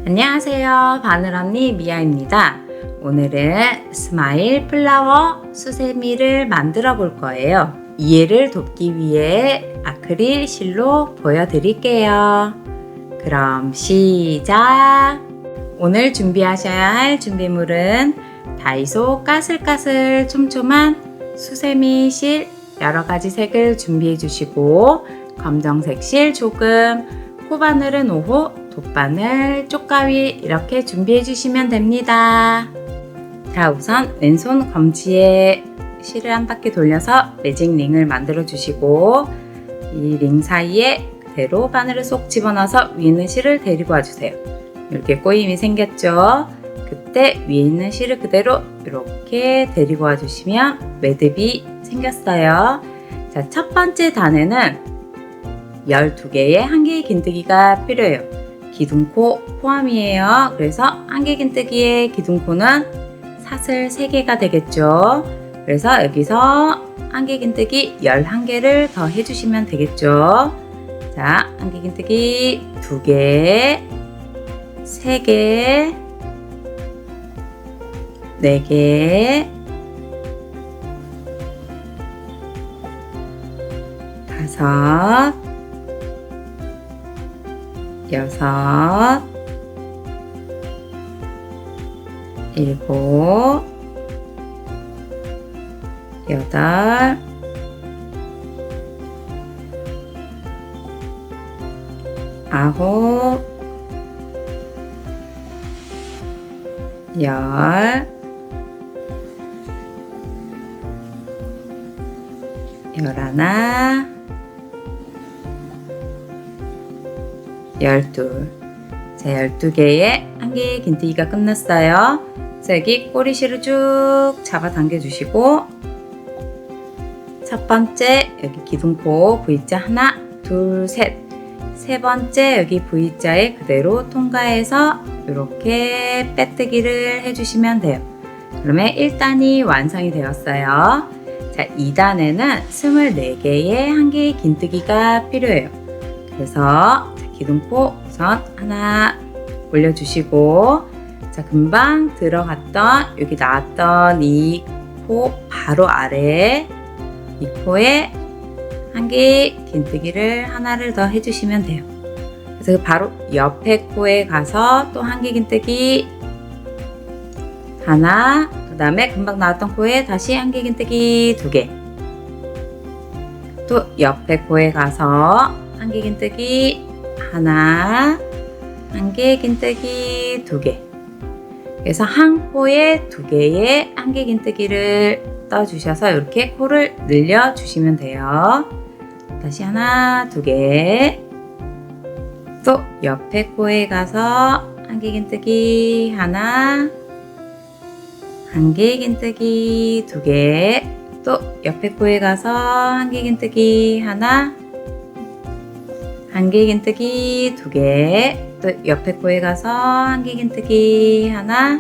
안녕하세요. 바늘언니 미아입니다. 오늘은 스마일 플라워 수세미를 만들어 볼 거예요. 이해를 돕기 위해 아크릴 실로 보여드릴게요. 그럼 시작! 오늘 준비하셔야 할 준비물은 다이소 까슬까슬 촘촘한 수세미 실 여러가지 색을 준비해 주시고 검정색 실 조금, 코바늘은 5호, 돗바늘, 쪽가위 이렇게 준비해 주시면 됩니다. 자, 우선 왼손 검지에 실을 한 바퀴 돌려서 매직 링을 만들어 주시고 이 링 사이에 그대로 바늘을 쏙 집어넣어서 위에 있는 실을 데리고 와주세요. 이렇게 꼬임이 생겼죠? 그때 위에 있는 실을 그대로 이렇게 데리고 와주시면 매듭이 생겼어요. 자, 첫 번째 단에는 12개의 한개의 긴뜨기가 필요해요. 기둥코 포함이에요. 그래서 한개 긴뜨기의 기둥코는 사슬 3개가 되겠죠. 그래서 여기서 한개 긴뜨기 11개를 더 해주시면 되겠죠. 자, 한개 긴뜨기 2개, 3개, 4개, 5, 6, 7, 8, 9, 10, 11, 12. 자, 12개의 한개의 긴뜨기가 끝났어요. 그래서 여기 꼬리실을 쭉 잡아 당겨 주시고 첫 번째 여기 기둥코 V자 하나, 둘, 셋. 세 번째 여기 V자에 그대로 통과해서 이렇게 빼뜨기를 해주시면 돼요. 그러면 1단이 완성이 되었어요. 자, 2단에는 24개의 한개의 긴뜨기가 필요해요. 그래서 기둥코 우선 하나 올려주시고, 자, 금방 들어갔던 여기 나왔던 이 코 바로 아래 이 코에 한개의 긴뜨기를 하나를 더 해주시면 돼요. 그래서 바로 옆에 코에 가서 또 한개 긴뜨기 하나, 그 다음에 금방 나왔던 코에 다시 한개 긴뜨기 2개, 또 옆에 코에 가서 한개 긴뜨기 하나, 한개 긴뜨기 2개. 그래서 한 코에 2개의 한개 긴뜨기를 떠주셔서 이렇게 코를 늘려 주시면 돼요. 다시 하나, 2개. 또 옆에 코에 가서 한개 긴뜨기 하나, 한개 긴뜨기 2개. 또 옆에 코에 가서 한개 긴뜨기 하나, 한개 긴뜨기 2개, 또 옆에 코에 가서 한개 긴뜨기 하나,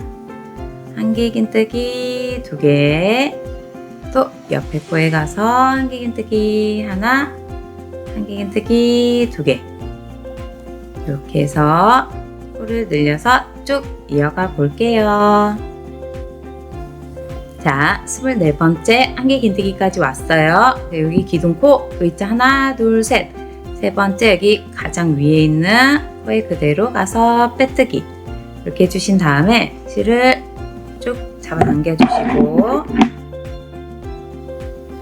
한개 긴뜨기 2개, 또 옆에 코에 가서 한개 긴뜨기 하나, 한개 긴뜨기 2개. 이렇게 해서 코를 늘려서 쭉 이어가 볼게요. 자, 24번째 한개 긴뜨기까지 왔어요. 여기 기둥코 V자 하나, 둘, 셋. 세 번째 여기 가장 위에 있는 코에 그대로 가서 빼뜨기 이렇게 해주신 다음에 실을 쭉 잡아 당겨 주시고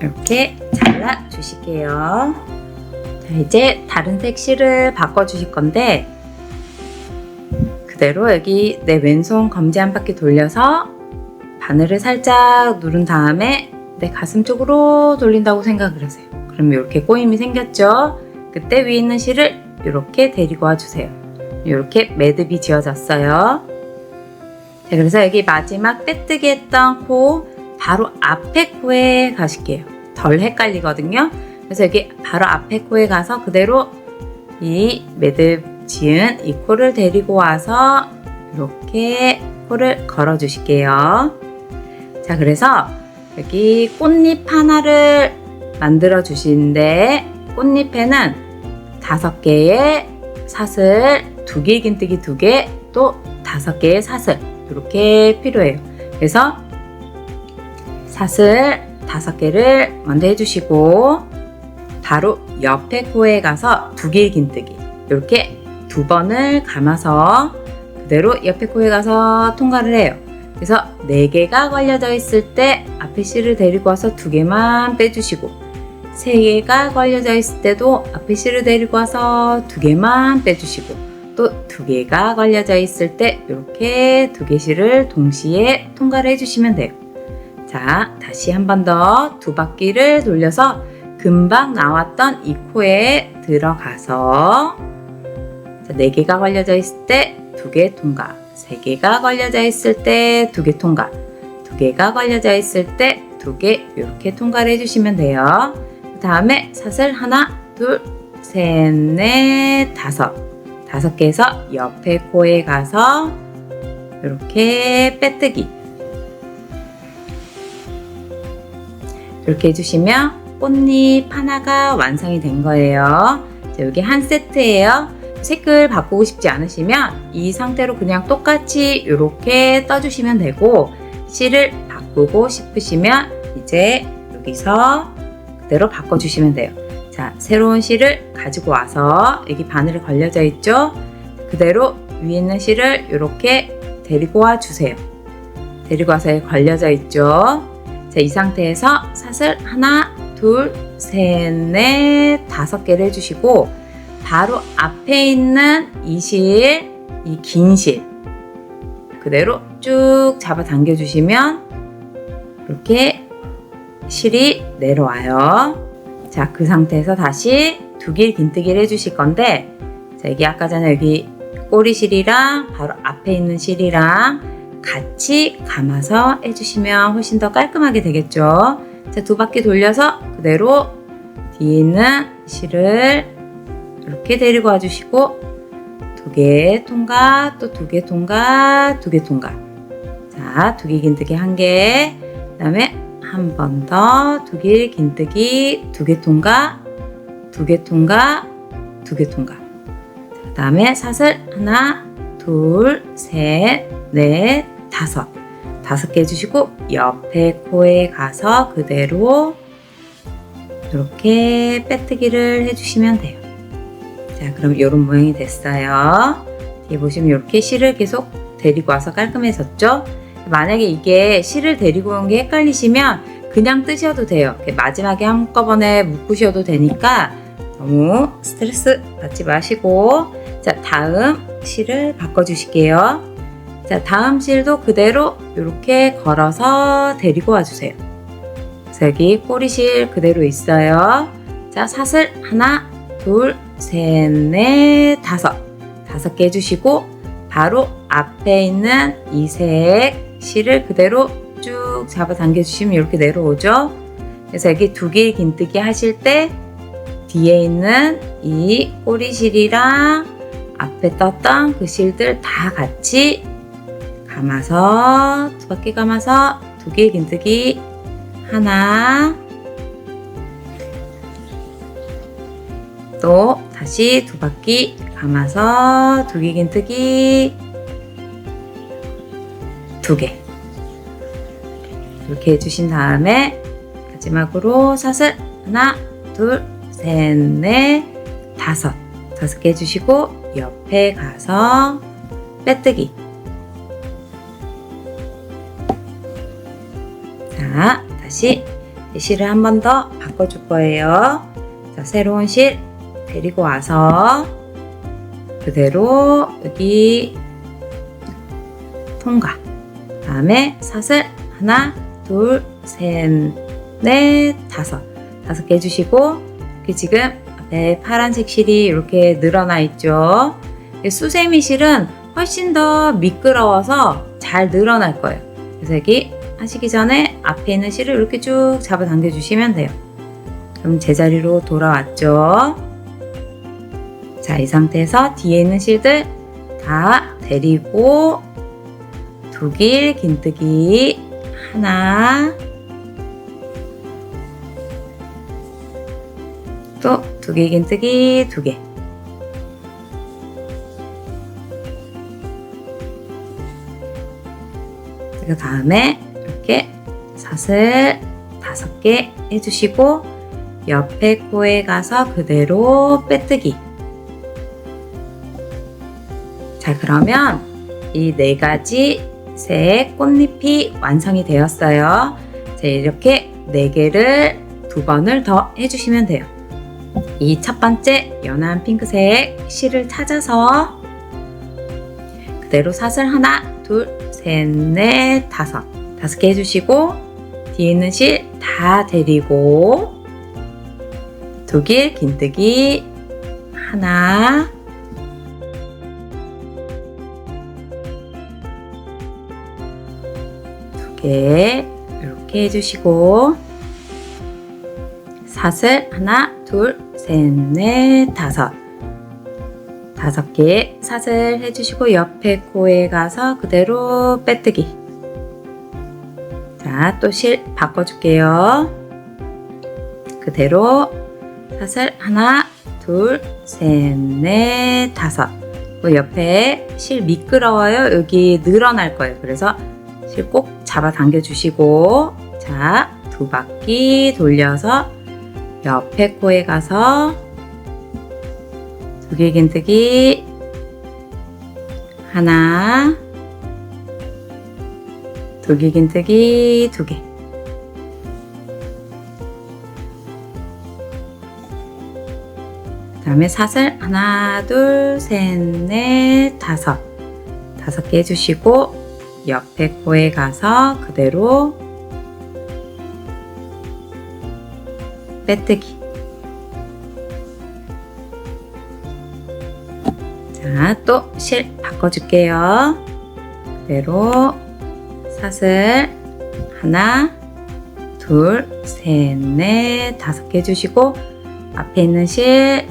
이렇게 잘라 주실게요. 자, 이제 다른 색 실을 바꿔 주실 건데 그대로 여기 내 왼손 검지 한 바퀴 돌려서 바늘을 살짝 누른 다음에 내 가슴 쪽으로 돌린다고 생각을 하세요. 그럼 이렇게 꼬임이 생겼죠? 그때 위에 있는 실을 이렇게 데리고 와주세요. 이렇게 매듭이 지어졌어요. 자, 그래서 여기 마지막 빼뜨기 했던 코 바로 앞에 코에 가실게요. 덜 헷갈리거든요. 그래서 여기 바로 앞에 코에 가서 그대로 이 매듭 지은 이 코를 데리고 와서 이렇게 코를 걸어 주실게요. 자, 그래서 여기 꽃잎 하나를 만들어 주시는데 꽃잎에는 5개의 사슬 두 길 긴뜨기 2개, 또 5개의 사슬 이렇게 필요해요. 그래서 사슬 5개를 먼저 해주시고 바로 옆에 코에 가서 두 길 긴뜨기 이렇게 2번을 감아서 그대로 옆에 코에 가서 통과를 해요. 그래서 4개가 걸려져 있을 때 앞에 실을 데리고 와서 2개만 빼주시고 3개가 걸려져 있을 때도 앞에 실을 데리고 와서 2개만 빼주시고 또 2개가 걸려져 있을 때 이렇게 2개 실을 동시에 통과를 해주시면 돼요. 자, 다시 한 번 더 2바퀴를 돌려서 금방 나왔던 이 코에 들어가서 4개가 걸려져 있을 때 2개 통과, 3개가 걸려져 있을 때 2개 통과, 2개가 걸려져 있을 때 2개 이렇게 통과를 해주시면 돼요. 그 다음에 사슬 하나, 둘, 셋, 넷, 5개에서 옆에 코에 가서 이렇게 빼뜨기 이렇게 해주시면 꽃잎 하나가 완성이 된 거예요. 자, 여기 한 세트예요. 색을 바꾸고 싶지 않으시면 이 상태로 그냥 똑같이 이렇게 떠주시면 되고 실을 바꾸고 싶으시면 이제 여기서 그대로 바꿔주시면 돼요. 자, 새로운 실을 가지고 와서 여기 바늘이 걸려져 있죠? 그대로 위에 있는 실을 이렇게 데리고 와 주세요. 데리고 와서 여기 걸려져 있죠? 자, 이 상태에서 사슬 하나, 둘, 셋, 넷, 5개를 해주시고 바로 앞에 있는 이 실, 이 긴 실 그대로 쭉 잡아 당겨 주시면 이렇게 실이 내려와요. 자, 그 상태에서 다시 2길 긴뜨기를 해주실 건데 자, 여기 아까 전에 여기 꼬리실이랑 바로 앞에 있는 실이랑 같이 감아서 해주시면 훨씬 더 깔끔하게 되겠죠. 자, 2바퀴 돌려서 그대로 뒤에 있는 실을 이렇게 데리고 와주시고 2개 통과, 또 2개 통과, 2개 통과. 자, 2개 긴뜨기 1개, 그 다음에 한 번 더 2개 긴뜨기 2개 통과, 2개 통과, 2개 통과. 그 다음에 사슬 하나, 둘, 셋, 넷, 5개 해주시고 옆에 코에 가서 그대로 이렇게 빼뜨기를 해주시면 돼요. 자, 그럼 이런 모양이 됐어요. 뒤에 보시면 이렇게 실을 계속 데리고 와서 깔끔해졌죠? 만약에 이게 실을 데리고 온 게 헷갈리시면 그냥 뜨셔도 돼요. 마지막에 한꺼번에 묶으셔도 되니까 너무 스트레스 받지 마시고 자, 다음 실을 바꿔주실게요. 자, 다음 실도 그대로 이렇게 걸어서 데리고 와주세요. 그래서 여기 꼬리실 그대로 있어요. 자, 사슬 하나, 둘, 셋, 넷, 5개 해주시고 바로 앞에 있는 이 색 실을 그대로 쭉 잡아 당겨 주시면 이렇게 내려오죠. 그래서 여기 2개 긴뜨기 하실 때 뒤에 있는 이 꼬리실이랑 앞에 떴던 그 실들 다 같이 감아서 2바퀴 감아서 2개 긴뜨기 하나, 또 다시 2바퀴 감아서 2개 긴뜨기 2개 이렇게 해주신 다음에 마지막으로 사슬 하나, 둘, 셋, 넷, 5개 해주시고 옆에 가서 빼뜨기. 자, 다시 실을 한 번 더 바꿔줄 거예요. 자, 새로운 실 데리고 와서 그대로 여기 통과. 다음에 사슬 하나, 둘, 셋, 넷, 5개 해주시고 이렇게 지금 앞에 파란색 실이 이렇게 늘어나 있죠. 수세미 실은 훨씬 더 미끄러워서 잘 늘어날 거예요. 그래서 여기 하시기 전에 앞에 있는 실을 이렇게 쭉 잡아 당겨 주시면 돼요. 그럼 제자리로 돌아왔죠. 자, 이 상태에서 뒤에 있는 실들 다 데리고 2길 긴뜨기 하나, 또 2길 긴뜨기 2개. 그 다음에 이렇게 사슬 5개 해주시고 옆에 코에 가서 그대로 빼뜨기. 자, 그러면 이 4가지 색 꽃잎이 완성이 되었어요. 자, 이렇게 4개를 2번을 더 해주시면 돼요. 이 첫 번째 연한 핑크색 실을 찾아서 그대로 사슬 하나, 둘, 셋, 넷, 5개 해주시고 뒤에 있는 실 다 데리고 독일 긴뜨기 하나, 두 개 이렇게 해주시고 사슬 하나, 둘, 셋, 넷, 5개 사슬 해주시고 옆에 코에 가서 그대로 빼뜨기. 자, 또 실 바꿔줄게요. 그대로 사슬 하나, 둘, 셋, 넷, 5. 옆에 실 미끄러워요. 여기 늘어날 거예요. 그래서 실 꼭 잡아 당겨 주시고, 자, 2바퀴 돌려서 옆에 코에 가서 2개 긴뜨기 하나, 2개 긴뜨기 2개. 그 다음에 사슬 하나, 둘, 셋, 넷, 5개 해주시고 옆에 코에 가서 그대로 빼뜨기. 자, 또 실 바꿔줄게요. 그대로 사슬 하나, 둘, 셋, 넷, 5개 해주시고 앞에 있는 실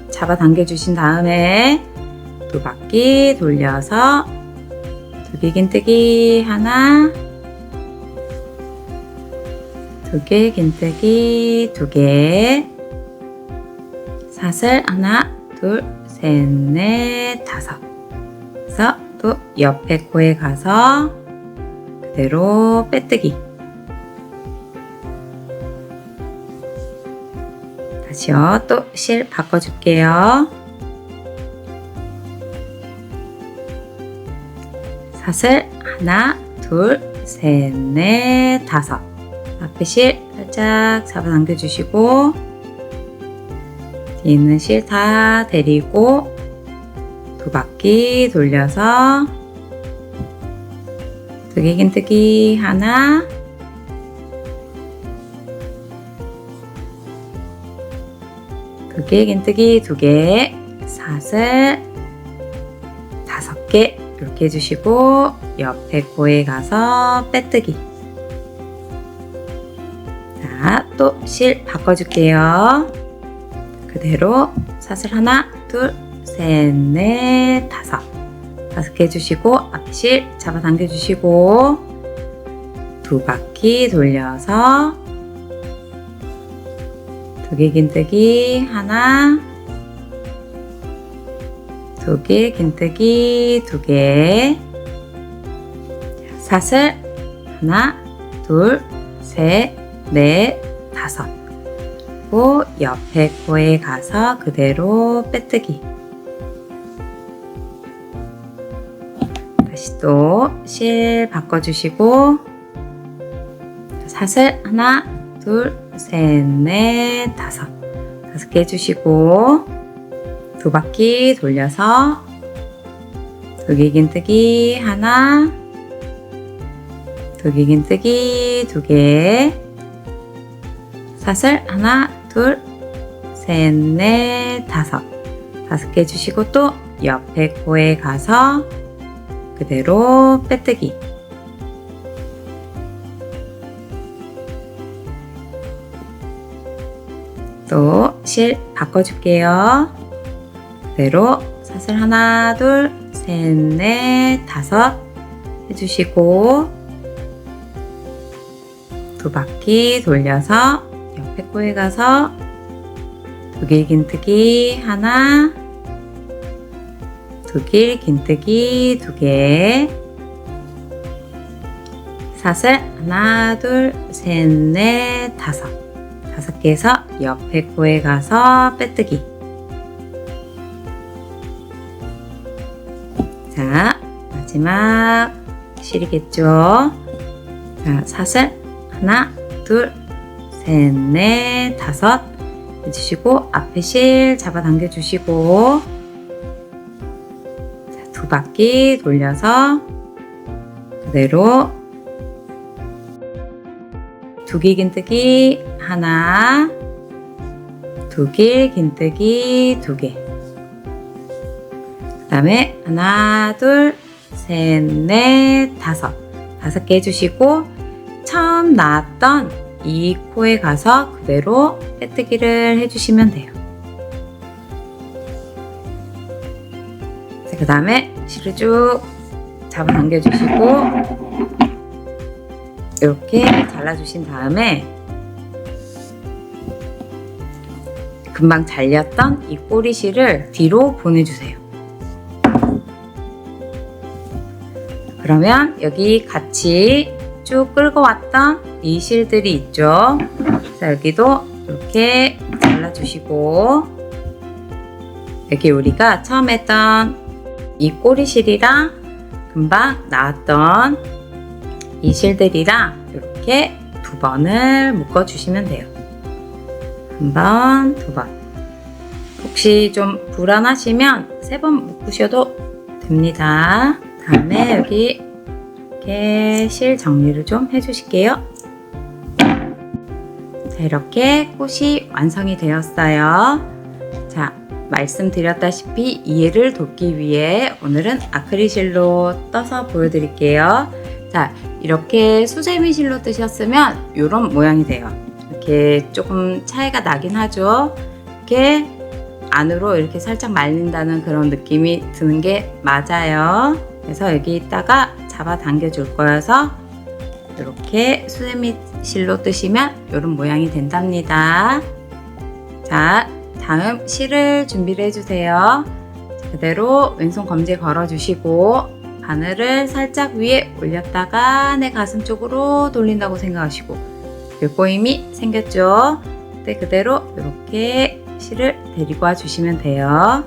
잡아 당겨 주신 다음에 2바퀴 돌려서 2개 긴뜨기 하나, 2개 긴뜨기 2개, 사슬 하나, 둘, 셋, 넷, 5. 그래서 또 옆에 코에 가서 그대로 빼뜨기. 다시요. 또 실 바꿔줄게요. 사슬 하나, 둘, 셋, 넷, 5. 앞에 실 살짝 잡아당겨 주시고 뒤에 있는 실 다 데리고 2바퀴 돌려서 2개 긴뜨기 하나, 2개 긴뜨기 2개, 사슬 5개 이렇게 해주시고 옆에 코에 가서 빼뜨기. 자, 또 실 바꿔줄게요. 그대로 사슬 하나, 둘, 셋, 넷, 5개 해주시고 앞에 실 잡아당겨 주시고 2바퀴 돌려서 2개 긴뜨기 하나, 2개 긴뜨기 2개, 사슬 하나, 둘, 셋, 넷, 5. 그리고 옆에 코에 가서 그대로 빼뜨기. 다시 또 실 바꿔주시고 사슬 하나, 둘, 셋, 넷, 5개 해주시고 2바퀴 돌려서 2개 긴뜨기 하나, 2개 긴뜨기 2개, 사슬 하나, 둘, 셋, 넷, 5개 해주시고 또 옆에 코에 가서 그대로 빼뜨기. 또 실 바꿔줄게요. 그대로 사슬 하나, 둘, 셋, 넷, 5 해주시고 2바퀴 돌려서 옆에 코에 가서 2개 긴뜨기 하나, 두길 긴뜨기 2개, 사슬 하나, 둘, 셋, 넷, 다섯. 5개에서 옆에 코에 가서 빼뜨기. 자, 마지막 실이겠죠. 자, 사슬 하나, 둘, 셋, 넷, 다섯 해주시고 앞에 실 잡아당겨 주시고, 자, 2바퀴 돌려서 그대로 두길 긴뜨기 하나, 두길 긴뜨기 2개, 그 다음에 하나, 둘, 셋, 넷, 다섯. 5개 해주시고 처음 나왔던 이 코에 가서 그대로 빼뜨기를 해주시면 돼요. 그 다음에 실을 쭉 잡아당겨 주시고 이렇게 잘라주신 다음에 금방 잘렸던 이 꼬리실을 뒤로 보내주세요. 그러면 여기 같이 쭉 끌고 왔던 이 실들이 있죠. 자, 여기도 이렇게 잘라주시고, 여기 우리가 처음 했던 이 꼬리실이랑 금방 나왔던 이 실들이랑 이렇게 2번을 묶어주시면 돼요. 1번, 2번. 혹시 좀 불안하시면 3번 묶으셔도 됩니다. 다음에 여기 이렇게 실 정리를 좀 해주실게요. 자, 이렇게 꽃이 완성이 되었어요. 자, 말씀드렸다시피 이해를 돕기 위해 오늘은 아크릴실로 떠서 보여드릴게요. 자, 이렇게 수세미 실로 뜨셨으면 이런 모양이 돼요. 이렇게 조금 차이가 나긴 하죠. 이렇게 안으로 이렇게 살짝 말린다는 그런 느낌이 드는 게 맞아요. 그래서 여기다가 잡아 당겨 줄 거여서 이렇게 수세미 실로 뜨시면 이런 모양이 된답니다. 자, 다음 실을 준비를 해주세요. 그대로 왼손 검지에 걸어 주시고 바늘을 살짝 위에 올렸다가 내 가슴 쪽으로 돌린다고 생각하시고 물꼬임이 생겼죠? 그때 그대로 이렇게 실을 데리고 와 주시면 돼요.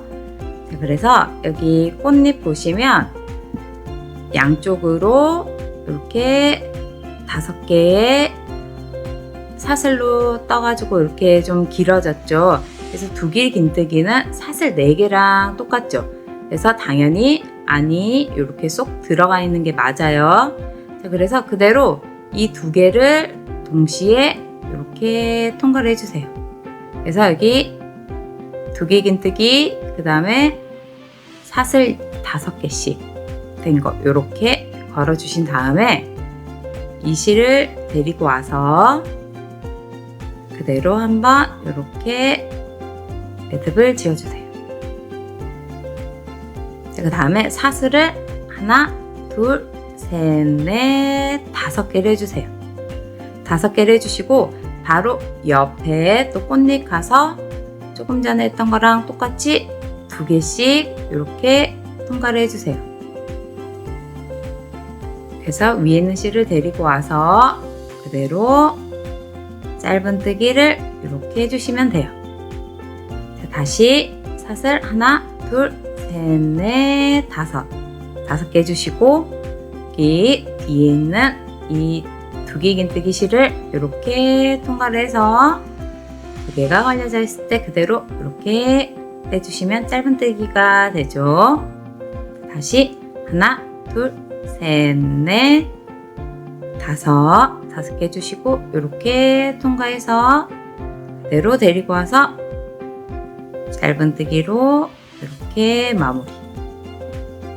자, 그래서 여기 꽃잎 보시면 양쪽으로 이렇게 5개의 사슬로 떠가지고 이렇게 좀 길어졌죠. 그래서 두길 긴뜨기는 사슬 4개랑 똑같죠. 그래서 당연히 안이 이렇게 쏙 들어가 있는 게 맞아요. 자, 그래서 그대로 이 2개를 동시에 이렇게 통과를 해주세요. 그래서 여기 두길 긴뜨기, 그 다음에 사슬 5개씩 된 거 이렇게 걸어 주신 다음에 이 실을 데리고 와서 그대로 한번 이렇게 매듭을 지어주세요. 그 다음에 사슬을 하나, 둘, 셋, 넷, 5개를 해주세요. 5개를 해주시고 바로 옆에 또 꽃잎 가서 조금 전에 했던 거랑 똑같이 2개씩 이렇게 통과를 해주세요. 그래서 위에 있는 실을 데리고 와서 그대로 짧은뜨기를 이렇게 해주시면 돼요. 자, 다시 사슬 하나, 둘, 셋, 넷, 5개 해주시고 여기 뒤에 있는 이 두길 긴뜨기 실을 이렇게 통과를 해서 2개가 걸려져 있을 때 그대로 이렇게 빼주시면 짧은뜨기가 되죠. 다시 하나, 둘, 셋, 넷, 5개 해주시고 이렇게 통과해서 그대로 데리고 와서 짧은뜨기로 이렇게 마무리.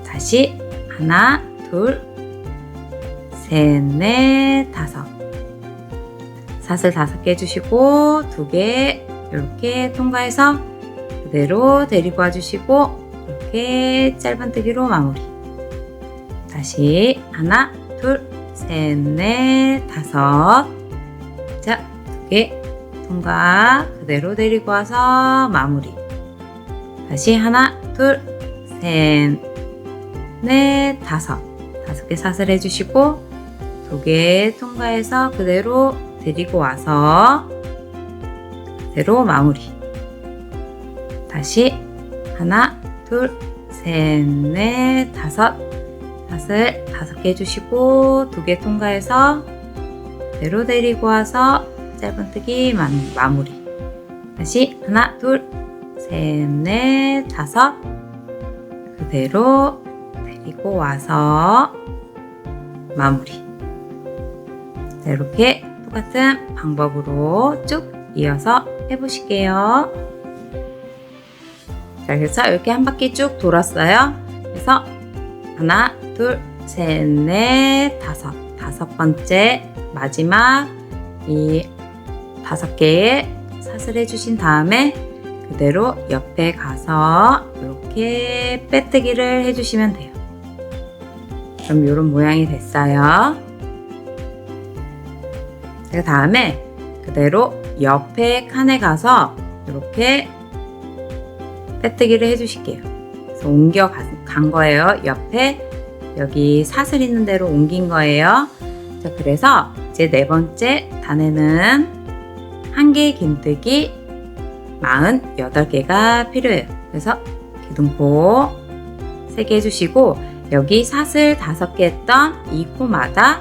다시 하나, 둘, 셋, 넷, 5. 사슬 5개 해주시고 2개 이렇게 통과해서 그대로 데리고 와주시고 이렇게 짧은뜨기로 마무리. 다시 하나, 둘, 셋, 넷, 5. 자, 2개 통과. 그대로 데리고 와서 마무리. 다시 하나, 둘, 셋, 넷, 다섯. 5개 사슬 해주시고 2개 통과해서 그대로 데리고 와서 그대로 마무리. 다시 하나, 둘, 셋, 넷, 다섯. 사슬 5개 해주시고 2개 통과해서 그대로 데리고 와서 짧은뜨기 마무리. 다시 하나, 둘, 셋, 넷, 다섯. 그대로 데리고 와서 마무리. 자, 이렇게 똑같은 방법으로 쭉 이어서 해보실게요. 자, 그래서 이렇게 한 바퀴 쭉 돌았어요. 그래서 하나, 둘, 셋, 넷, 다섯. 5번째 마지막 이 5개의 사슬 해주신 다음에 그대로 옆에 가서 이렇게 빼뜨기를 해주시면 돼요. 그럼 이런 모양이 됐어요. 그 다음에 그대로 옆에 칸에 가서 이렇게 빼뜨기를 해주실게요. 그래서 옮겨 간 거예요. 옆에 여기 사슬 있는 대로 옮긴 거예요. 자, 그래서 이제 4번째 단에는 1개의 긴뜨기 48개가 필요해요. 그래서 기둥포 3개 해주시고 여기 사슬 5개 했던 이 코마다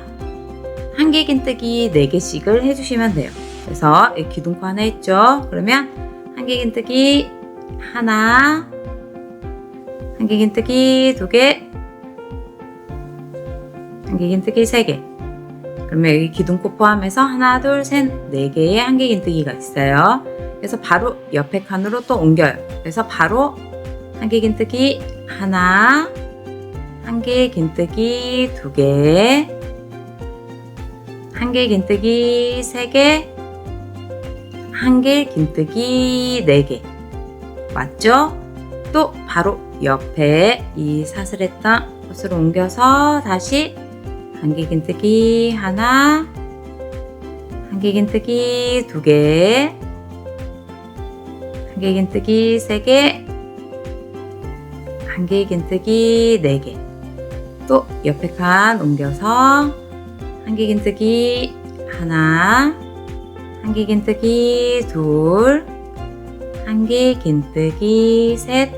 1개 긴뜨기 4개씩을 해주시면 돼요. 그래서 이 기둥포 하나 했죠. 그러면 1개 긴뜨기 하나, 1개 긴뜨기 2개, 1개 긴뜨기 3개. 그러면 여기 기둥코 포함해서 하나, 둘, 셋, 4개의 1개 긴뜨기가 있어요. 그래서 바로 옆에 칸으로 또 옮겨요. 그래서 바로 1개 긴뜨기 하나, 1개 긴뜨기 2개, 1개 긴뜨기 3개, 1개 긴뜨기 4개. 맞죠? 또 바로 옆에 이 사슬했던 곳으로 옮겨서 다시 1개 긴뜨기 하나, 1개 긴뜨기 2개, 1개 긴뜨기 3개, 1개 긴뜨기 4개. 또 옆에 칸 옮겨서 1개 긴뜨기 하나, 1개 긴뜨기 둘, 1개 긴뜨기 셋,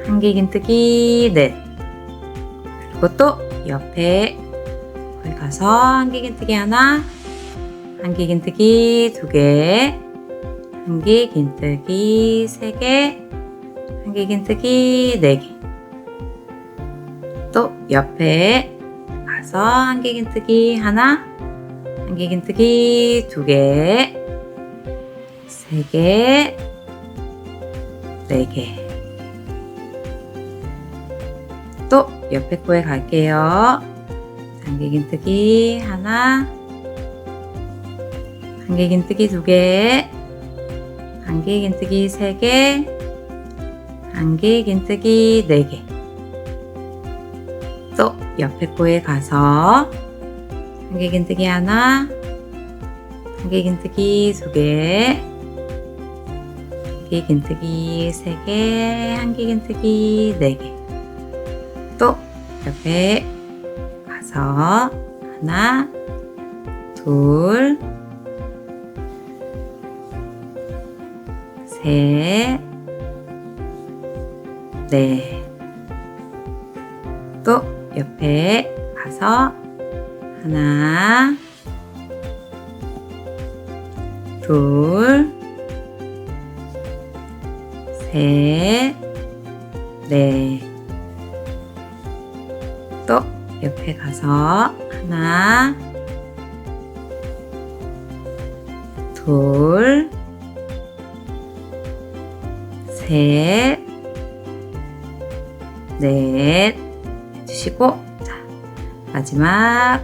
1개 긴뜨기 넷. 그리고 또 옆에 거기 가서 1개 긴뜨기 하나, 1개 긴뜨기 2개, 1개 긴뜨기 3개, 1개 긴뜨기 4개. 또 옆에 가서 1개 긴뜨기 하나, 1개 긴뜨기 2개, 3개, 4개. 또 옆에 코에 갈게요. 1개 긴뜨기 하나, 1개 긴뜨기 2개, 1개 긴뜨기 3개, 1개 긴뜨기 4개. 또 옆에 코에 가서 1개 긴뜨기 하나, 1개 긴뜨기 2개, 1개 긴뜨기 3개, 1개 긴뜨기 4개. 또 옆에 가서 하나, 둘, 셋, 넷. 또 옆에 가서 하나, 둘, 셋, 넷. 또 옆에 가서 하나, 둘, 셋, 넷 해주시고, 자, 마지막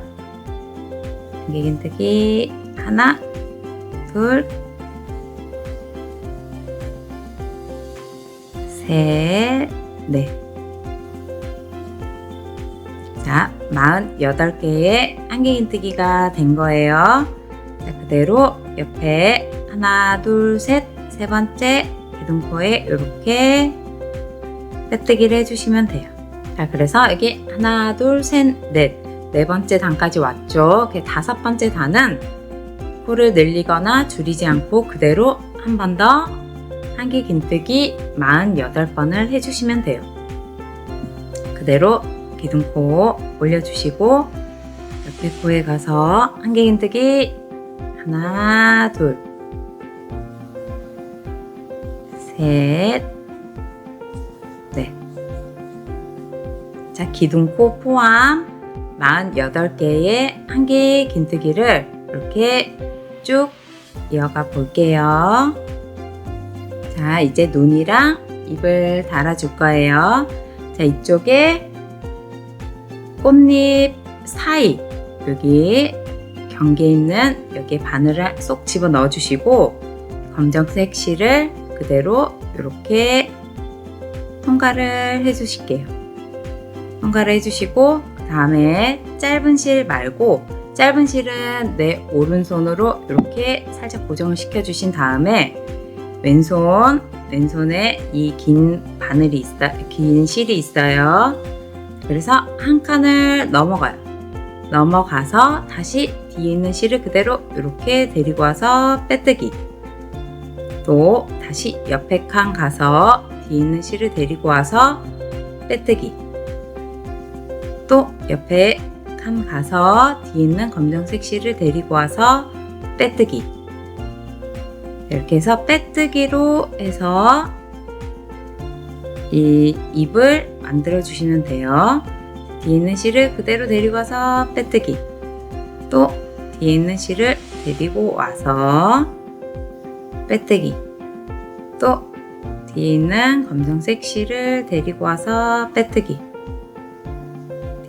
1개 긴뜨기 하나, 둘, 셋, 넷. 자, 48개의 1개 긴뜨기가 된 거예요. 자, 그대로 옆에 하나, 둘, 셋, 세 번째 기둥코에 이렇게 빼뜨기를 해주시면 돼요. 자, 그래서 여기 하나, 둘, 셋, 넷. 네 번째 단까지 왔죠. 다섯 번째 단은 코를 늘리거나 줄이지 않고 그대로 한 번 더 한길 긴뜨기 48번을 해주시면 돼요. 그대로 기둥코 올려주시고 옆에 코에 가서 한길 긴뜨기 하나, 둘, 셋, 넷. 자, 기둥코 포함 48개의 한길 긴뜨기를 이렇게 쭉 이어가 볼게요. 자, 이제 눈이랑 입을 달아줄 거예요. 자, 이쪽에 꽃잎 사이 여기 경계 있는 여기에 바늘을 쏙 집어 넣어 주시고 검정색 실을 그대로 이렇게 통과를 해 주실게요. 통과를 해 주시고 그 다음에 짧은 실 말고 짧은 실은 내 오른손으로 이렇게 살짝 고정을 시켜 주신 다음에 왼손에 이 긴 바늘이 긴 실이 있어요. 그래서 한 칸을 넘어가요. 넘어가서 다시 뒤에 있는 실을 그대로 이렇게 데리고 와서 빼뜨기. 또 다시 옆에 칸 가서 뒤에 있는 실을 데리고 와서 빼뜨기. 또 옆에 칸 가서 뒤에 있는 검정색 실을 데리고 와서 빼뜨기. 이렇게 해서 빼뜨기로 해서 이 입을 만들어 주시면 돼요. 뒤에 있는 실을 그대로 데리고 와서 빼뜨기. 또 뒤에 있는 실을 데리고 와서 빼뜨기. 또 뒤에 있는 검정색 실을 데리고 와서 빼뜨기.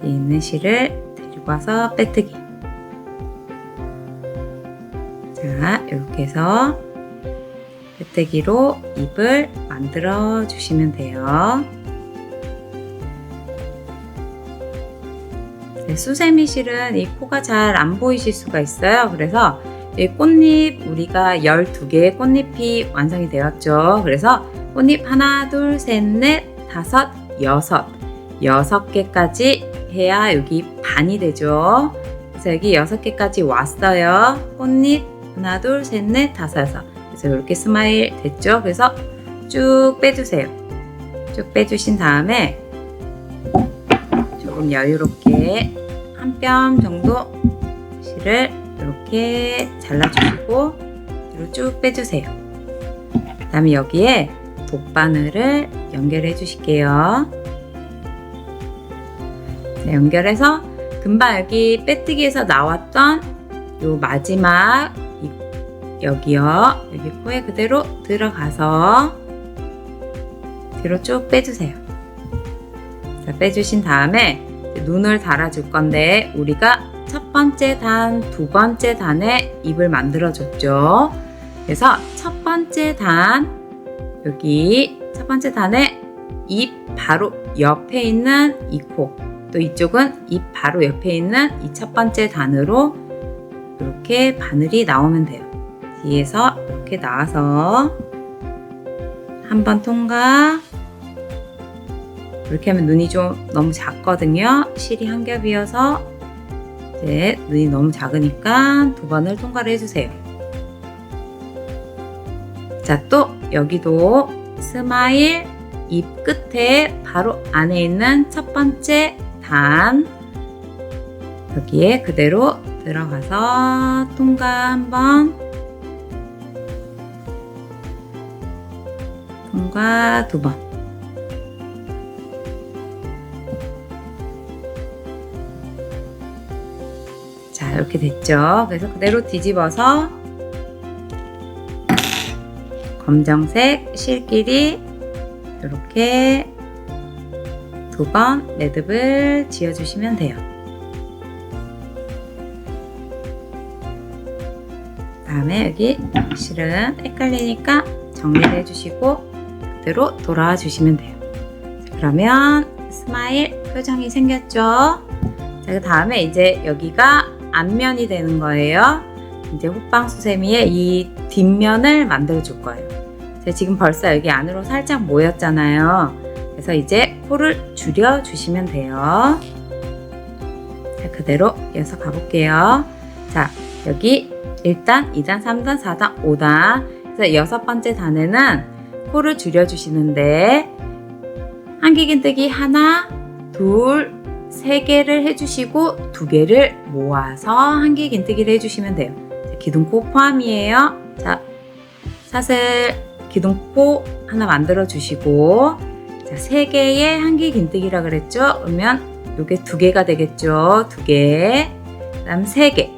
뒤에 있는 실을 데리고 와서 빼뜨기. 자, 이렇게 해서 빼뜨기로 입을 만들어 주시면 돼요. 네, 수세미 실은 이 코가 잘 안 보이실 수가 있어요. 그래서 이 꽃잎 우리가 12개의 꽃잎이 완성이 되었죠. 그래서 꽃잎 하나, 둘, 셋, 넷, 다섯, 여섯 개까지 해야 여기 반이 되죠. 그래서 여기 6개까지 왔어요. 꽃잎 하나, 둘, 셋, 넷, 다섯, 여섯. 그래서 이렇게 스마일 됐죠. 그래서 쭉 빼주세요. 쭉 빼주신 다음에 조금 여유롭게 한 뼘 정도 실을 이렇게 잘라주시고 뒤로 쭉 빼주세요. 그 다음에 여기에 돗바늘을 연결해 주실게요. 자, 연결해서 금방 여기 빼뜨기에서 나왔던 요 마지막 여기요. 여기 코에 그대로 들어가서 뒤로 쭉 빼주세요. 자, 빼주신 다음에 눈을 달아줄 건데 우리가 첫 번째 단, 두 번째 단에 입을 만들어 줬죠. 그래서 첫 번째 단 여기 첫 번째 단에 입 바로 옆에 있는 이 코, 또 이쪽은 입 바로 옆에 있는 이 첫 번째 단으로 이렇게 바늘이 나오면 돼요. 뒤에서 이렇게 나와서 한 번 통과. 이렇게 하면 눈이 좀 너무 작거든요. 실이 한 겹이어서 이제 눈이 너무 작으니까 두 번을 통과를 해주세요. 자, 또 여기도 스마일 입 끝에 바로 안에 있는 첫 번째 단 여기에 그대로 들어가서 통과 한 번, 통과 두 번. 자, 이렇게 됐죠. 그래서 그대로 뒤집어서 검정색 실끼리 이렇게 두 번 매듭을 지어주시면 돼요. 다음에 여기 실은 헷갈리니까 정리를 해주시고 그대로 돌아와 주시면 돼요. 자, 그러면 스마일 표정이 생겼죠. 자, 그 다음에 이제 여기가 앞면이 되는 거예요. 이제 호빵수세미의 이 뒷면을 만들어 줄 거예요. 제가 지금 벌써 여기 안으로 살짝 모였잖아요. 그래서 이제 코를 줄여 주시면 돼요. 자, 그대로 이어서 가볼게요. 자, 여기 1단, 2단, 3단, 4단, 5단. 그래서 6번째 단에는 코를 줄여 주시는데 한길긴뜨기 하나, 둘, 3개를 해주시고 2개를 모아서 한길긴뜨기를 해주시면 돼요. 자, 기둥코 포함이에요. 자, 사슬 기둥코 하나 만들어 주시고, 자, 3개의 한길긴뜨기라 그랬죠? 그러면 요게 2개가 되겠죠? 2개, 그 다음 3개.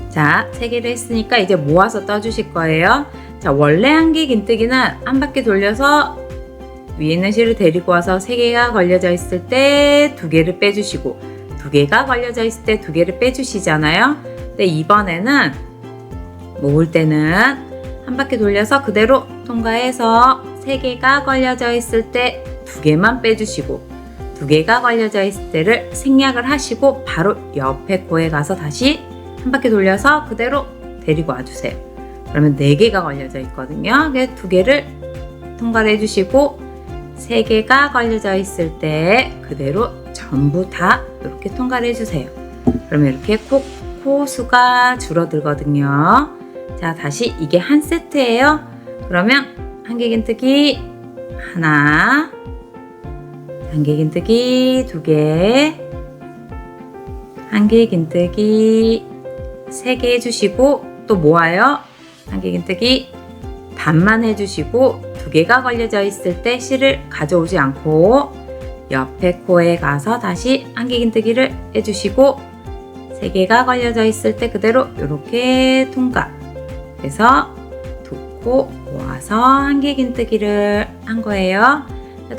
자, 3개를 했으니까 이제 모아서 떠주실 거예요. 자, 원래 한길긴뜨기는 한 바퀴 돌려서 위에 있는 실을 데리고 와서 3개가 걸려져 있을 때 2개를 빼주시고, 2개가 걸려져 있을 때 2개를 빼주시잖아요. 근데 이번에는 모을 때는 한 바퀴 돌려서 그대로 통과해서 3개가 걸려져 있을 때 2개만 빼주시고, 2개가 걸려져 있을 때를 생략을 하시고 바로 옆에 코에 가서 다시 한 바퀴 돌려서 그대로 데리고 와주세요. 그러면 4개가 걸려져 있거든요. 그래서 2개를 통과를 해주시고 3개가 걸려져 있을 때 그대로 전부 다 이렇게 통과를 해주세요. 그러면 이렇게 코 수가 줄어들거든요. 자, 다시 이게 한 세트예요. 그러면 한길긴뜨기 하나, 한길긴뜨기 2개, 한길긴뜨기 3개 해주시고 또 모아요. 한길긴뜨기 반만 해주시고 2개가 걸려져 있을 때 실을 가져오지 않고 옆에 코에 가서 다시 한길긴뜨기를 해주시고 3개가 걸려져 있을 때 그대로 이렇게 통과. 그래서 2코 모아서 한길긴뜨기를 한 거예요.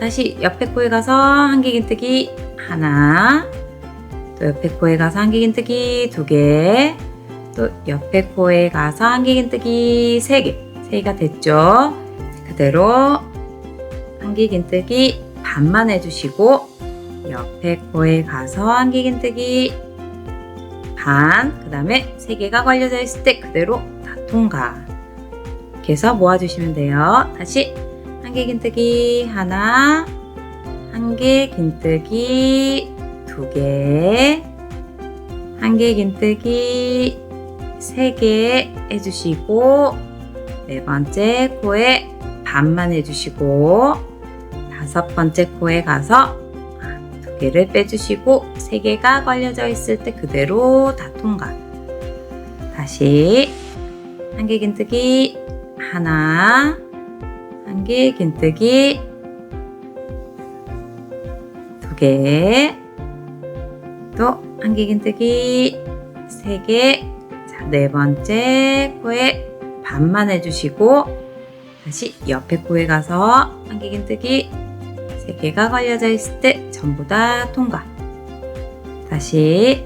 다시 옆에 코에 가서 한길긴뜨기 하나, 또 옆에 코에 가서 한길긴뜨기 2개, 또 옆에 코에 가서 한길긴뜨기 3개, 3개가 됐죠? 그대로 한길긴뜨기 반만 해주시고 옆에 코에 가서 한길긴뜨기 반, 그 다음에 3개가 걸려져 있을 때 그대로 다 통과. 이렇게 해서 모아주시면 돼요. 다시 한길긴뜨기 하나, 한길긴뜨기 2개, 한길긴뜨기 3개 해주시고 4번째 코에 반만 해주시고 5번째 코에 가서 2개를 빼주시고 3개가 걸려져 있을 때 그대로 다 통과. 다시 한길긴뜨기 하나, 한길긴뜨기 2개, 또 한길긴뜨기 3개. 자, 4번째 코에 반만 해주시고 다시 옆에 코에 가서 한길긴뜨기 3개가 걸려져 있을 때 전부 다 통과. 다시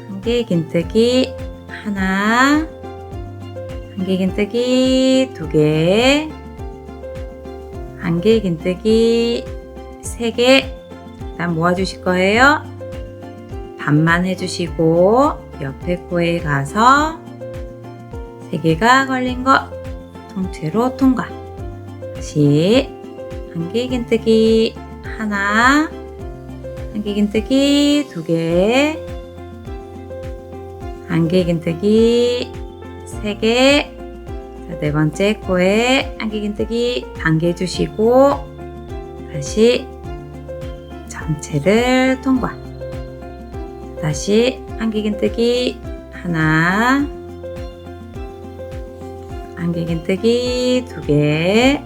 한길긴뜨기 하나, 한길긴뜨기 2개, 한길긴뜨기 3개. 일단 모아주실 거예요. 반만 해주시고 옆에 코에 가서 3개가 걸린 거 통째로 통과. 다시 한길긴뜨기 하나, 한길긴뜨기 2개, 한길긴뜨기 3개. 자, 4번째 코에 한길긴뜨기 반개 해주시고 다시 전체를 통과. 다시 한길긴뜨기 하나, 한길긴뜨기 2개,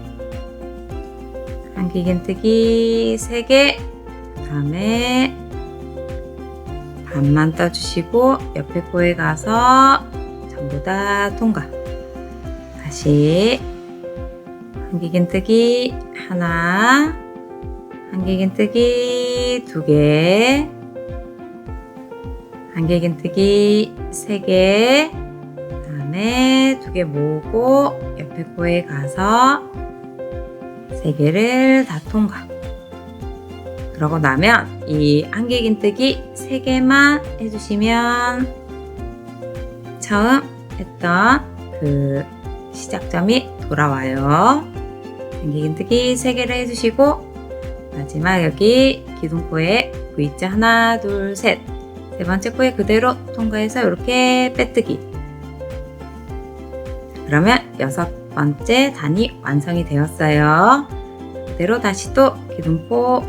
한길긴뜨기 3개. 그 다음에 반만 떠주시고 옆에 코에 가서 전부 다 통과. 다시 한길긴뜨기 하나, 한길긴뜨기 2개, 한길긴뜨기 3개. 그 다음에 2개 모으고 옆에 코에 가서 3개를 다 통과. 그러고 나면 이 한길긴뜨기 3개만 해주시면 처음 했던 그 시작점이 돌아와요. 한길긴뜨기 3개를 해주시고 마지막 여기 기둥코에 V자 하나, 둘, 셋. 세 번째 코에 그대로 통과해서 이렇게 빼뜨기. 그러면 6번째 단이 완성이 되었어요. 그대로 다시 또 기둥코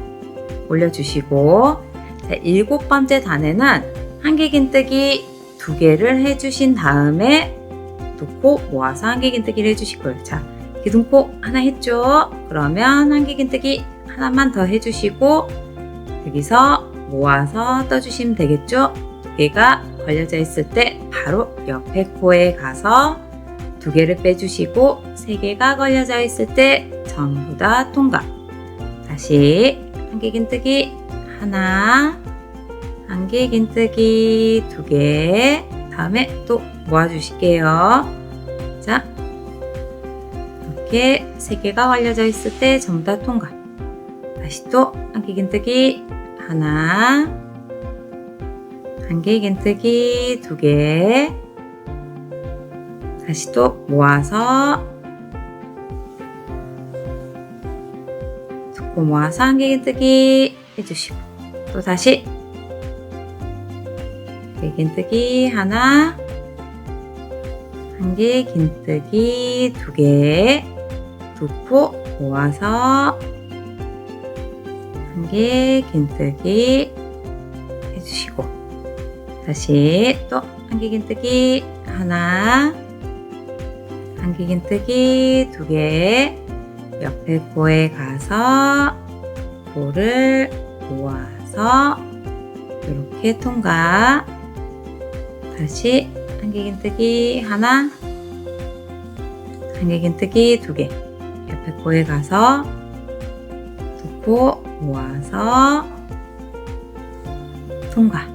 올려주시고, 자, 7번째 단에는 한길긴뜨기 2개를 해주신 다음에 2코 모아서 한길긴뜨기를 해주실 거예요. 자, 기둥코 하나 했죠? 그러면 한길긴뜨기 하나만 더 해주시고 여기서 모아서 떠주시면 되겠죠? 2개가 걸려져 있을 때 바로 옆에 코에 가서 2개를 빼주시고 3개가 걸려져 있을 때 전부 다 통과. 다시 한길긴뜨기 하나, 한길긴뜨기 2개, 다음에 또 모아주실게요. 자, 이렇게 3개가 걸려져 있을 때 전부 다 통과. 다시 또 한길긴뜨기 하나, 한길긴뜨기 2개, 다시 또 모아서 2코 모아서 한길긴뜨기 해주시고, 또 다시 한길긴뜨기 하나, 한길긴뜨기 2개, 2코 모아서 한길긴뜨기 해주시고, 다시 또 한길긴뜨기 하나, 한길긴뜨기 2개, 옆에 코에 가서 코를 모아서 이렇게 통과. 다시 한길긴뜨기 하나, 한길긴뜨기 2개, 옆에 코에 가서 2코 모아서 통과.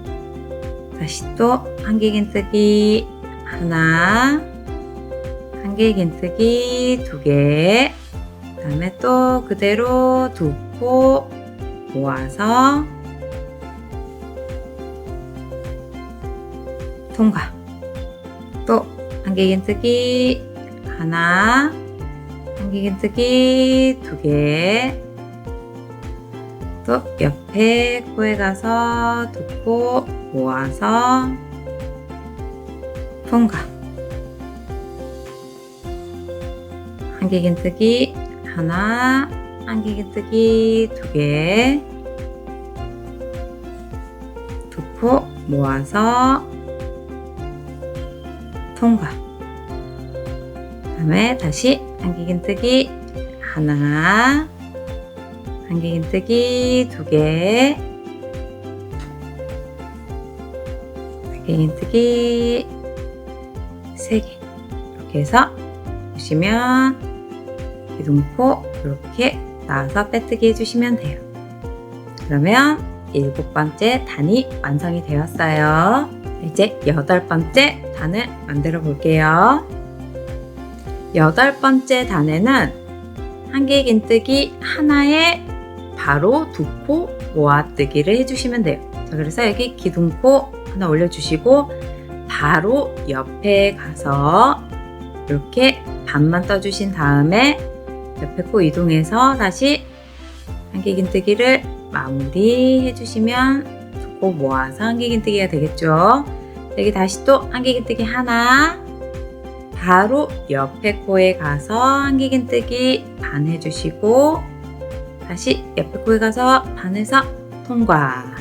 다시 또 한길긴뜨기 하나, 한길긴뜨기 2개, 그 다음에 또 그대로 2코 모아서 통과. 또 한길긴뜨기 하나, 한길긴뜨기 2개, 또 옆에 코에 가서 2코 모아서 통과. 한길긴뜨기 하나, 한길긴뜨기 2개, 2코 모아서 통과. 그 다음에 다시 한길긴뜨기 하나, 한길긴뜨기 2개, 한길긴뜨기 3개. 이렇게 해서 보시면 기둥코 이렇게 나와서 빼뜨기 해주시면 돼요. 그러면 7번째 단이 완성이 되었어요. 이제 8번째 단을 만들어 볼게요. 8번째 단에는 한길긴뜨기 하나에 바로 2코 모아뜨기를 해주시면 돼요. 자, 그래서 여기 기둥코 하나 올려주시고 바로 옆에 가서 이렇게 반만 떠주신 다음에 옆에 코 이동해서 다시 한길긴뜨기를 마무리 해주시면 2코 모아서 한길긴뜨기가 되겠죠. 여기 다시 또 한길긴뜨기 하나, 바로 옆에 코에 가서 한길긴뜨기 반 해주시고 다시 옆에 코에 가서 반해서 통과.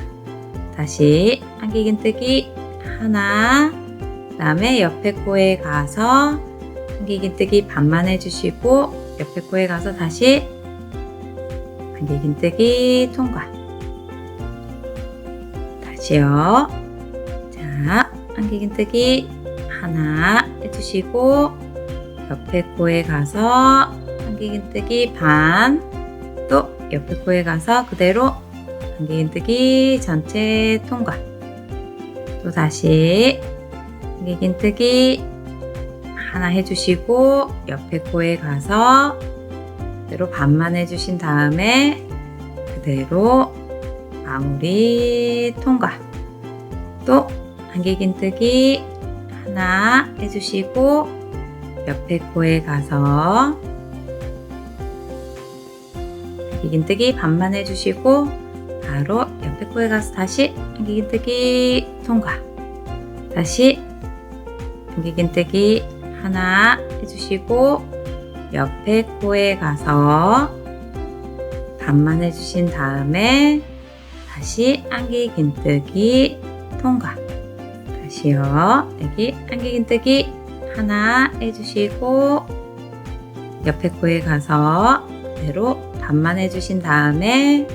다시 한길긴뜨기 하나, 그 다음에 옆에 코에 가서 한길긴뜨기 반만 해주시고 옆에 코에 가서 다시 한길긴뜨기 통과. 다시요. 자, 한길긴뜨기 하나 해주시고 옆에 코에 가서 한길긴뜨기 반, 또 옆에 코에 가서 그대로 한길긴뜨기 전체 통과. 또 다시 한길긴뜨기 하나 해주시고 옆에 코에 가서 그대로 반만 해주신 다음에 그대로 마무리 통과. 또 한길긴뜨기 하나 해주시고 옆에 코에 가서 안기긴뜨기 반만 해주시고 바로 옆에 코에 가서 다시 안기긴뜨기 통과. 다시 안기긴뜨기 하나 해주시고 옆에 코에 가서 반만 해주신 다음에 다시 안기긴뜨기 통과. 다시요. 여기 안기긴뜨기 하나 해주시고 옆에 코에 가서 그대로 반만 해주신 다음에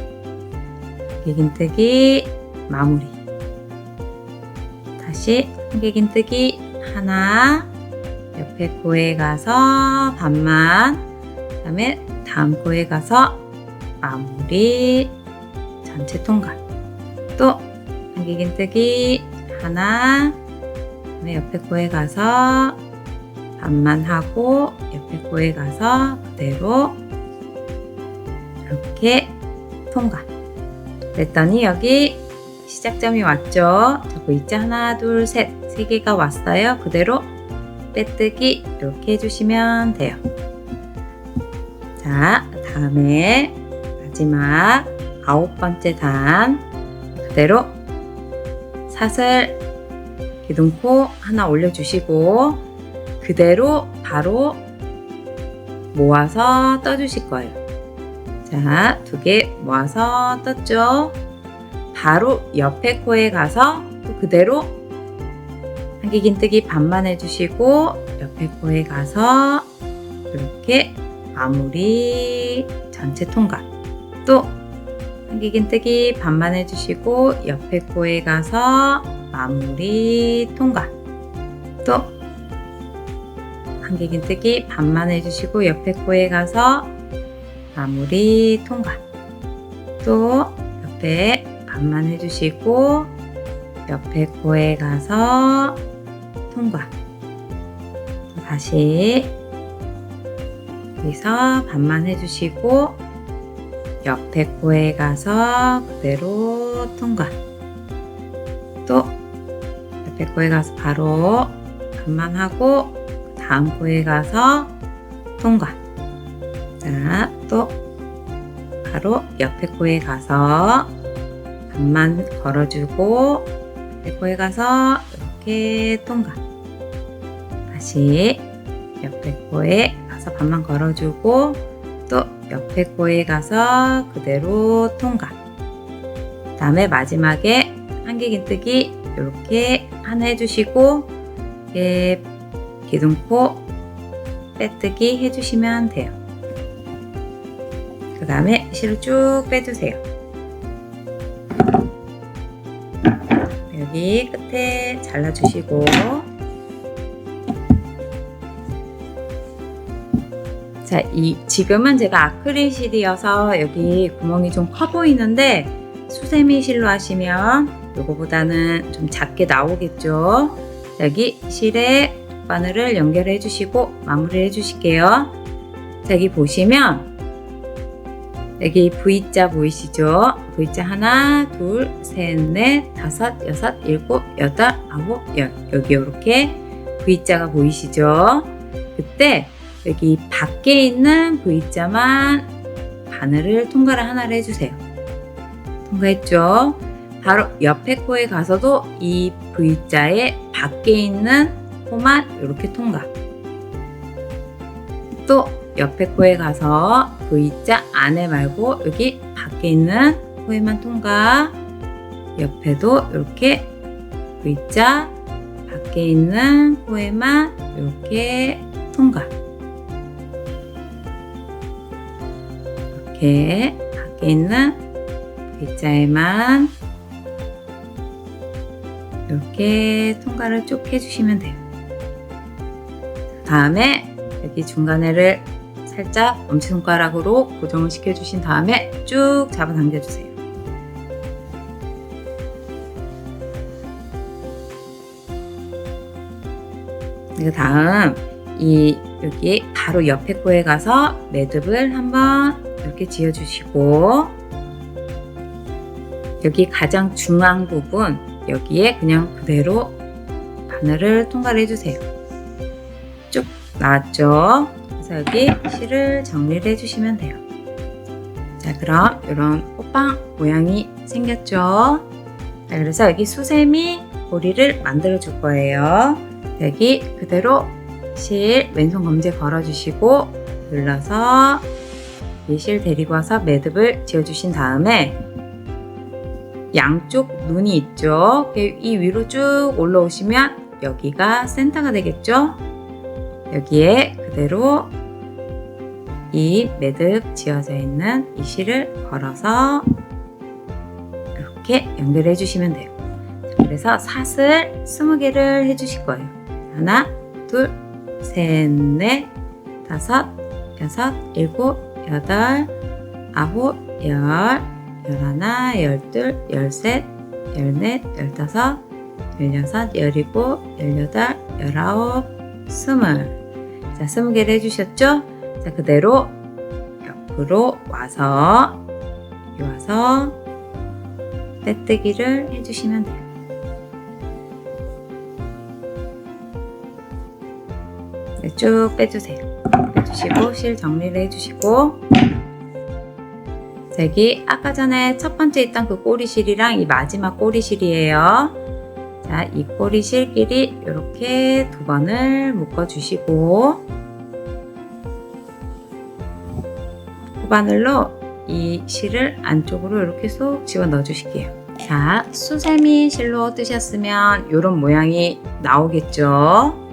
안기긴뜨기 마무리. 다시 안기긴뜨기 하나, 옆에 코에 가서 반만, 그 다음에 다음 코에 가서 마무리, 전체 통과. 또 안기긴뜨기 하나, 그다음에 옆에 코에 가서 반만 하고 옆에 코에 가서 그대로 이렇게 통과. 그랬더니 여기 시작점이 왔죠. 자, V자 하나, 둘, 셋, 세 개가 왔어요. 그대로 빼뜨기 이렇게 해주시면 돼요. 자, 다음에 마지막 9번째 단 그대로 사슬 기둥코 하나 올려주시고 그대로 바로 모아서 떠주실 거예요. 자, 2개 모아서 떴죠. 바로 옆에 코에 가서 또 그대로 안기긴뜨기 반만 해주시고 옆에 코에 가서 이렇게 마무리 전체 통과. 또 안기긴뜨기 반만 해주시고 옆에 코에 가서 마무리 통과. 또 안기긴뜨기 반만 해주시고 옆에 코에 가서 마무리 통과. 또 옆에 반만 해주시고 옆에 코에 가서 통과. 다시 여기서 반만 해주시고 옆에 코에 가서 그대로 통과. 또 옆에 코에 가서 바로 반만 하고 다음 코에 가서 통과. 자, 또 바로 옆에 코에 가서 반만 걸어주고 옆에 코에 가서 이렇게 통과. 다시 옆에 코에 가서 반만 걸어주고 또 옆에 코에 가서 그대로 통과. 다음에 마지막에 안기긴뜨기 이렇게 하나 해주시고 기둥코 빼뜨기 해주시면 돼요. 그 다음에 실을 쭉 빼주세요. 여기 끝에 잘라주시고 자, 지금은 제가 아크릴 실이어서 여기 구멍이 좀 커 보이는데 수세미 실로 하시면 요거보다는 좀 작게 나오겠죠. 여기 실에 바늘을 연결해 주시고 마무리를 해 주실게요. 자, 여기 보시면 여기 V자 보이시죠? V자 하나, 둘, 셋, 넷, 다섯, 여섯, 일곱, 여덟, 아홉, 열. 여기 이렇게 V자가 보이시죠? 그때 여기 밖에 있는 V자만 바늘을 통과를 하나를 해주세요. 통과했죠? 바로 옆에 코에 가서도 이 V자의 밖에 있는 코만 이렇게 통과. 또 옆에 코에 가서 V자 안에 말고 여기 밖에 있는 코에만 통과. 옆에도 이렇게 V자 밖에 있는 코에만 이렇게 통과. 이렇게 밖에 있는 V자에만 이렇게 통과를 쭉 해주시면 돼요. 다음에 여기 중간에를 살짝 엄지손가락으로 고정을 시켜주신 다음에 쭉 잡아당겨주세요. 그 다음 여기 바로 옆에 코에 가서 매듭을 한번 이렇게 지어주시고 여기 가장 중앙 부분 여기에 그냥 그대로 바늘을 통과를 해주세요. 쭉 나왔죠? 그래서 여기 실을 정리를 해주시면 돼요. 자, 자, 그럼 이런 호빵 모양이 생겼죠? 자, 그래서 여기 수세미 고리를 만들어 줄 거예요. 여기 그대로 실 왼손 검지에 걸어 주시고 눌러서 이 실 데리고 와서 매듭을 지어 주신 다음에 양쪽 눈이 있죠? 이 위로 쭉 올라오시면 여기가 센터가 되겠죠? 여기에 그대로 이 매듭 지어져 있는 이 실을 걸어서 이렇게 연결해 주시면 돼요. 그래서 사슬 20개를 해 주실 거예요. 하나, 둘, 셋, 넷, 다섯, 여섯, 일곱, 여덟, 아홉, 열, 열하나, 열둘, 열셋, 열넷, 열다섯, 열여섯, 열일곱, 열여덟, 열아홉, 스물. 자, 20개를 해주셨죠? 자, 그대로 옆으로 와서 여기 와서 빼뜨기를 해주시면 돼요. 네, 쭉 빼주세요. 빼주시고 실 정리를 해주시고, 자, 여기 아까 전에 첫 번째 있던 그 꼬리실이랑 이 마지막 꼬리실이에요. 자, 이 꼬리실끼리 이렇게 2번을 묶어주시고 후바늘로 이 실을 안쪽으로 이렇게 쏙 집어 넣어 주실게요. 자, 수세미 실로 뜨셨으면 이런 모양이 나오겠죠.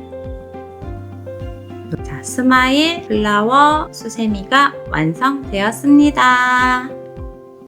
자, 스마일 플라워 수세미가 완성되었습니다.